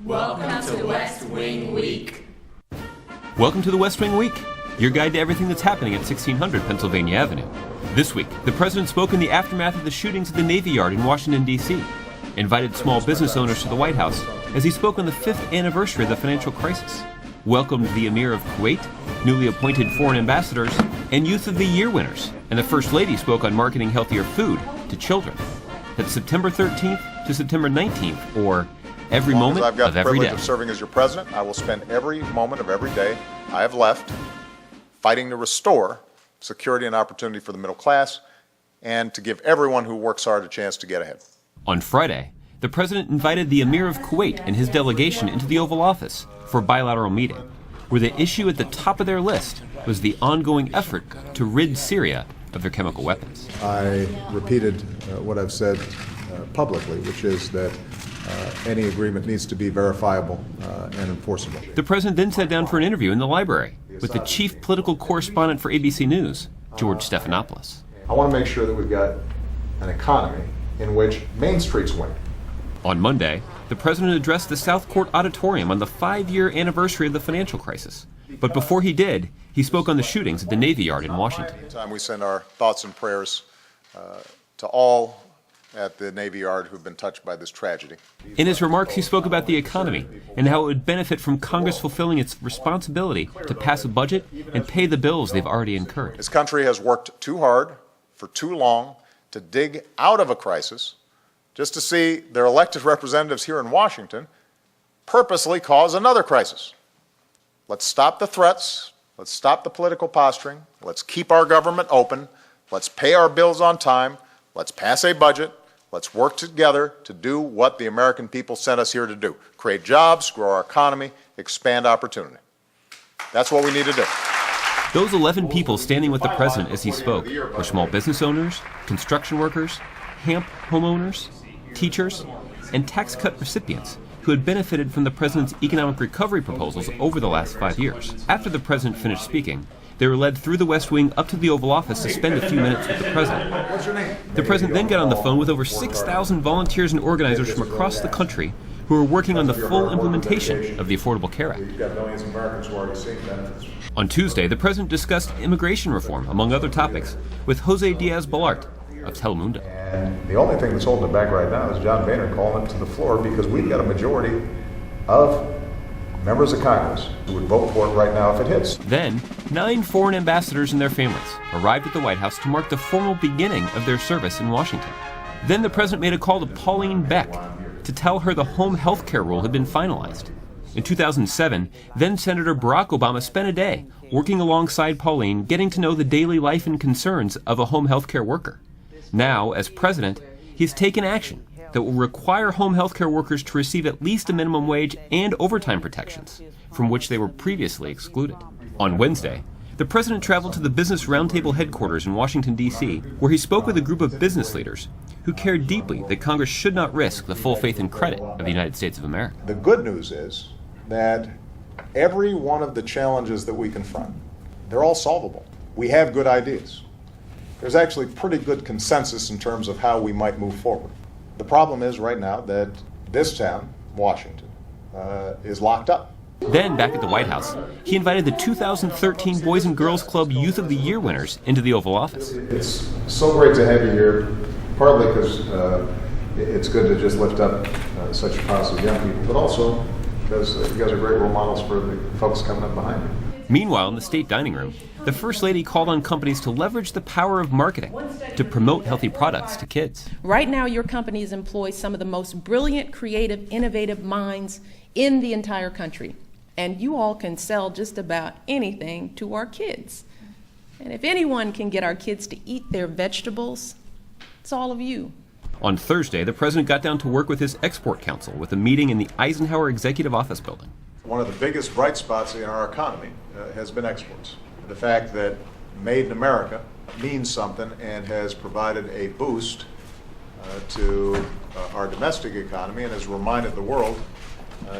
Welcome to West Wing Week. Welcome to the West Wing Week, your guide to everything that's happening at 1600 Pennsylvania Avenue. This week, the president spoke in the aftermath of the shootings at the Navy Yard in Washington, D.C., invited small business owners to the White House as he spoke on the 5th anniversary of the financial crisis, welcomed the Emir of Kuwait, newly appointed foreign ambassadors, and Youth of the Year winners, and the First Lady spoke on marketing healthier food to children. That's September 13th to September 19th, or every moment of every day. I've got the privilege of serving as your president. I will spend every moment of every day I have left fighting to restore security and opportunity for the middle class and to give everyone who works hard a chance to get ahead. On Friday, the president invited the Emir of Kuwait and his delegation into the Oval Office for a bilateral meeting, where the issue at the top of their list was the ongoing effort to rid Syria of their chemical weapons. I repeated what I've said publicly, which is that any agreement needs to be verifiable and enforceable. The president then sat down for an interview in the library with the chief political correspondent for ABC News, George Stephanopoulos. I want to make sure that we've got an economy in which Main Street's winning. On Monday, the president addressed the South Court Auditorium on the 5-year anniversary of the financial crisis. But before he did, he spoke on the shootings at the Navy Yard in Washington. Anytime we send our thoughts and prayers to all at the Navy Yard who've been touched by this tragedy. In his remarks, he spoke about the economy and how it would benefit from Congress fulfilling its responsibility to pass a budget and pay the bills they've already incurred. This country has worked too hard for too long to dig out of a crisis just to see their elected representatives here in Washington purposely cause another crisis. Let's stop the threats. Let's stop the political posturing. Let's keep our government open. Let's pay our bills on time. Let's pass a budget. Let's work together to do what the American people sent us here to do. Create jobs, grow our economy, expand opportunity. That's what we need to do. Those 11 people standing with the president as he spoke were small business owners, construction workers, HAMP homeowners, teachers, and tax cut recipients who had benefited from the president's economic recovery proposals over the last 5 years. After the president finished speaking, they were led through the West Wing up to the Oval Office to spend a few minutes with the president. The president then got on the phone with over 6,000 volunteers and organizers from across the country who are working on the full implementation of the Affordable Care Act. On Tuesday, the president discussed immigration reform, among other topics, with Jose Diaz-Balart of Telemundo. And the only thing that's holding it back right now is John Boehner calling it to the floor because we've got a majority of members of Congress who would vote for it right now if it hits. Then, 9 foreign ambassadors and their families arrived at the White House to mark the formal beginning of their service in Washington. Then the president made a call to Pauline Beck to tell her the home health care rule had been finalized. In 2007, then Senator Barack Obama spent a day working alongside Pauline, getting to know the daily life and concerns of a home health care worker. Now, as president, he's taken action that will require home health care workers to receive at least a minimum wage and overtime protections, from which they were previously excluded. On Wednesday, the president traveled to the Business Roundtable headquarters in Washington, D.C., where he spoke with a group of business leaders who cared deeply that Congress should not risk the full faith and credit of the United States of America. The good news is that every one of the challenges that we confront, they're all solvable. We have good ideas. There's actually pretty good consensus in terms of how we might move forward. The problem is right now that this town, Washington, is locked up. Then, back at the White House, he invited the 2013 Boys and Girls Club Youth of the Year winners into the Oval Office. It's so great to have you here, partly because it's good to just lift up such positive young people, but also because you guys are great role models for the folks coming up behind you. Meanwhile, in the state dining room, the First Lady called on companies to leverage the power of marketing to promote healthy products to kids. Right now, your companies employ some of the most brilliant, creative, innovative minds in the entire country. And you all can sell just about anything to our kids. And if anyone can get our kids to eat their vegetables, it's all of you. On Thursday, the president got down to work with his export council with a meeting in the Eisenhower Executive Office building. One of the biggest bright spots in our economy has been exports. The fact that Made in America means something and has provided a boost to our domestic economy and has reminded the world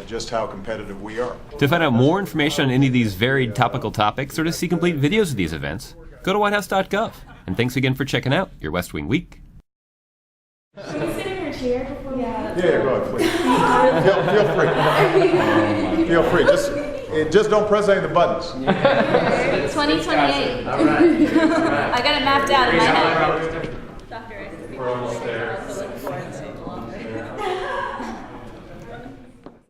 just how competitive we are. To find out more information on any of these varied topical topics or to see complete videos of these events, go to whitehouse.gov. And thanks again for checking out your West Wing Week. Should we sit in your chair before we Yeah, go ahead, please. Feel free. Feel free. Just don't press any of the buttons. 2028. All right. I got it mapped out in my head. We're almost there.